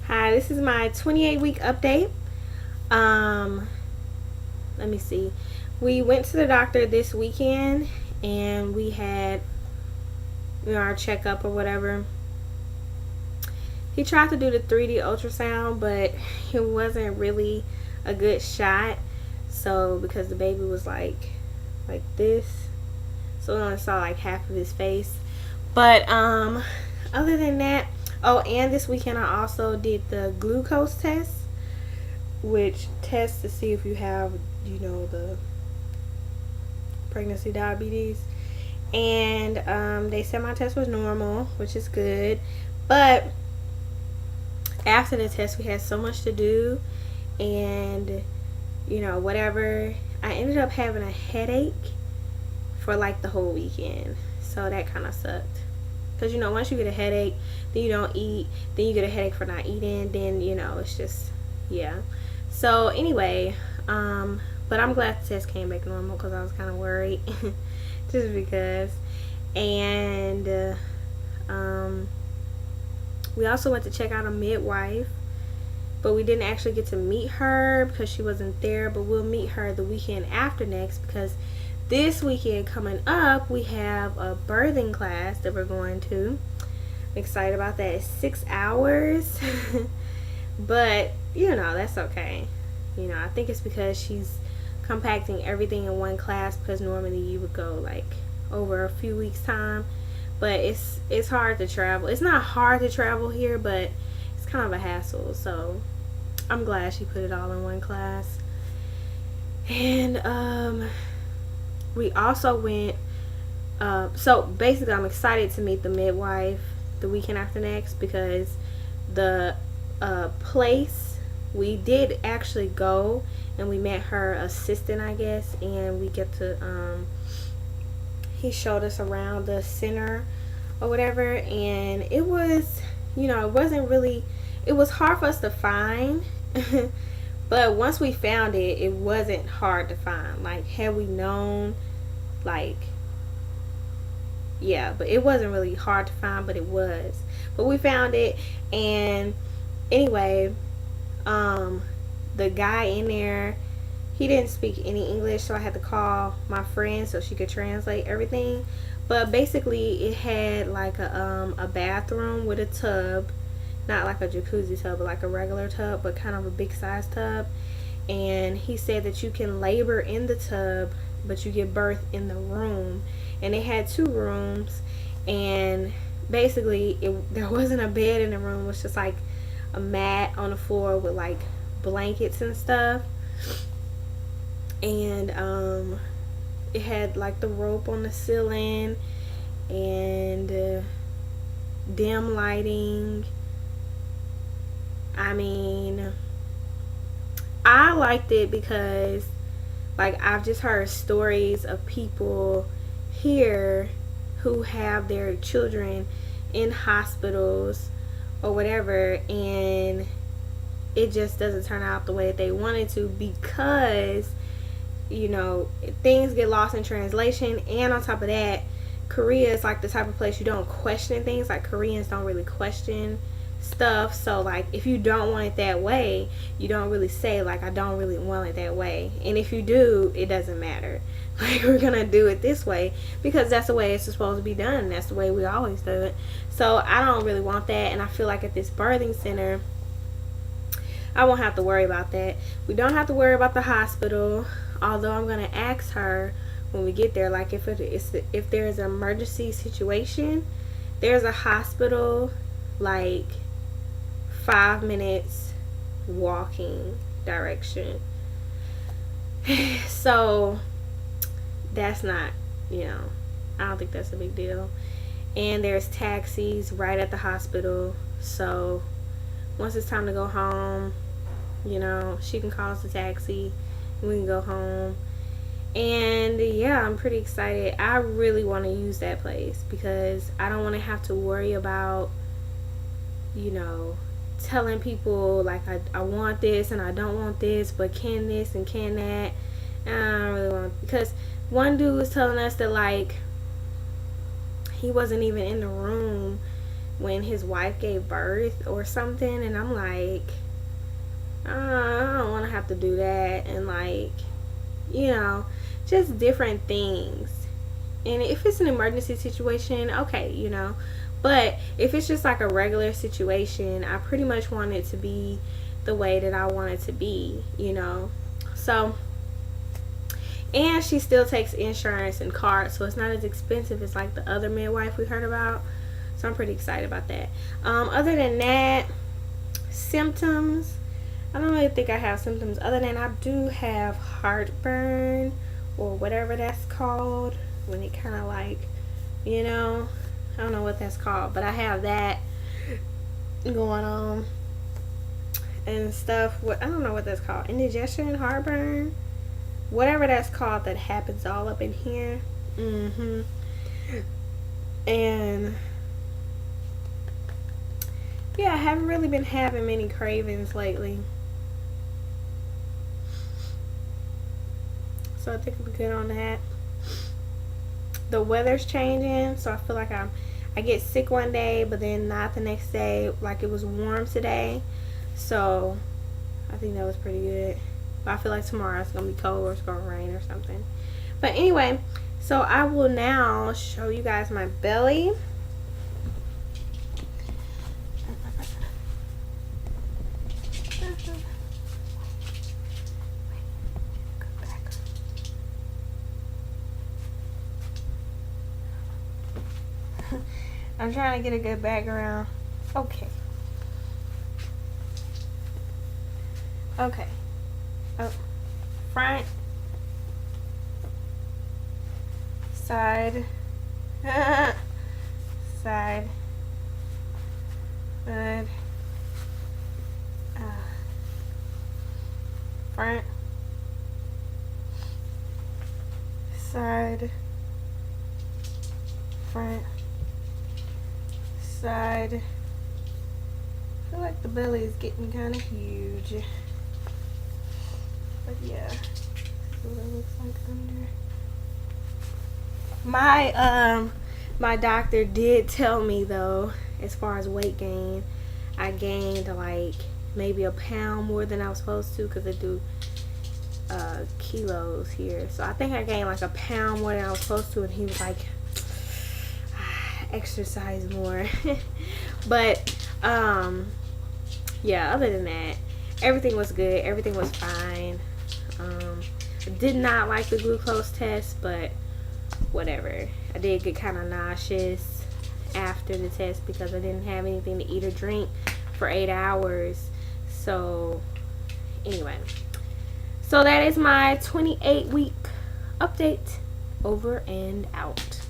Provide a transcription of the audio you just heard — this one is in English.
Hi, this is my 28-week update. Um, Let me see. We went to the doctor this weekend and we had our checkup or whatever. He tried to do the 3D ultrasound, but it wasn't really a good shot. So because the baby was like this, so we only saw like half of his face. But other than that, oh, and this weekend I also did the glucose test, which tests to see if you have, the pregnancy diabetes. And they said my test was normal, which is good. But after the test, we had so much to do, and whatever. I ended up having a headache for like the whole weekend, so that kind of sucked. Because once you get a headache, then you don't eat, then you get a headache for not eating, then it's just, yeah. So anyway, but I'm glad the test came back normal because I was kind of worried, just because. And we also went to check out a midwife, but we didn't actually get to meet her because she wasn't there. But we'll meet her the weekend after next, because this weekend coming up we have a birthing class that we're going to. I'm excited about that. It's 6 hours, but that's okay. I think it's because she's compacting everything in one class, because normally you would go like over a few weeks time. But it's hard to travel. It's not hard to travel here, but it's kind of a hassle. So I'm glad she put it all in one class. And we also went, so basically I'm excited to meet the midwife the weekend after next, because the place we did actually go, and we met her assistant, I guess, and we get to he showed us around the center or whatever, and it was, it wasn't really, it was hard for us to find. But once we found it, it wasn't hard to find. Like, had we known, like, yeah, but it wasn't really hard to find, but it was. But we found it. And anyway, the guy in there, he didn't speak any English, so I had to call my friend so she could translate everything. But basically, it had like a bathroom with a tub, not like a jacuzzi tub, but like a regular tub, but kind of a big size tub. And he said that you can labor in the tub, but you give birth in the room. And they had 2 rooms, and basically there wasn't a bed in the room. It was just like a mat on the floor with like blankets and stuff. And it had like the rope on the ceiling, and dim lighting. I mean, I liked it because, like, I've just heard stories of people here who have their children in hospitals or whatever, and it just doesn't turn out the way that they wanted to, because things get lost in translation. And on top of that, Korea is like the type of place you don't question things. Like, Koreans don't really question stuff. So like, if you don't want it that way, you don't really say like, I don't really want it that way. And if you do, it doesn't matter. Like, we're gonna do it this way because that's the way it's supposed to be done. That's the way we always do it. So I don't really want that. And I feel like at this birthing center, I won't have to worry about that. We don't have to worry about the hospital, although I'm gonna ask her when we get there, like, if there's an emergency situation, there's a hospital like 5 minutes walking direction. So that's not, I don't think that's a big deal. And there's taxis right at the hospital, so once it's time to go home, she can call us a taxi and we can go home. And yeah, I'm pretty excited. I really want to use that place because I don't want to have to worry about, telling people like, I want this and I don't want this, but can this and can that. And I don't really want, because one dude was telling us that, like, he wasn't even in the room when his wife gave birth or something, and I'm like, I don't want to have to do that, and like, you know, just different things. And if it's an emergency situation, okay, you know, but if it's just like a regular situation, I pretty much want it to be the way that I want it to be, you know. So, and she still takes insurance and cards, so it's not as expensive as like the other midwife we heard about. So I'm pretty excited about that. Other than that, symptoms, I don't really think I have symptoms other than I do have heartburn or whatever that's called, when it kind of like, you know, I don't know what that's called, but I have that going on and stuff. What, I don't know what that's called, indigestion, heartburn, whatever that's called, that happens all up in here. And yeah, I haven't really been having many cravings lately, so I think I'm good on that. The weather's changing, so I feel like I get sick one day, but then not the next day. Like, it was warm today, so I think that was pretty good. But I feel like tomorrow it's gonna be cold or it's gonna rain or something. But anyway, so I will now show you guys my belly. I'm trying to get a good background. Okay. Okay. Oh, front, side, side, side, front, side, front, side. I feel like the belly is getting kind of huge, but yeah, this is what it looks like under. My doctor did tell me, though, as far as weight gain, I gained like maybe a pound more than I was supposed to, because they do kilos here. So I think I gained like a pound more than I was supposed to, and he was like, exercise more. But yeah, other than that, everything was good. Everything was fine. I did not like the glucose test, but whatever. I did get kind of nauseous after the test because I didn't have anything to eat or drink for 8 hours. So anyway, so that is my 28-week update. Over and out.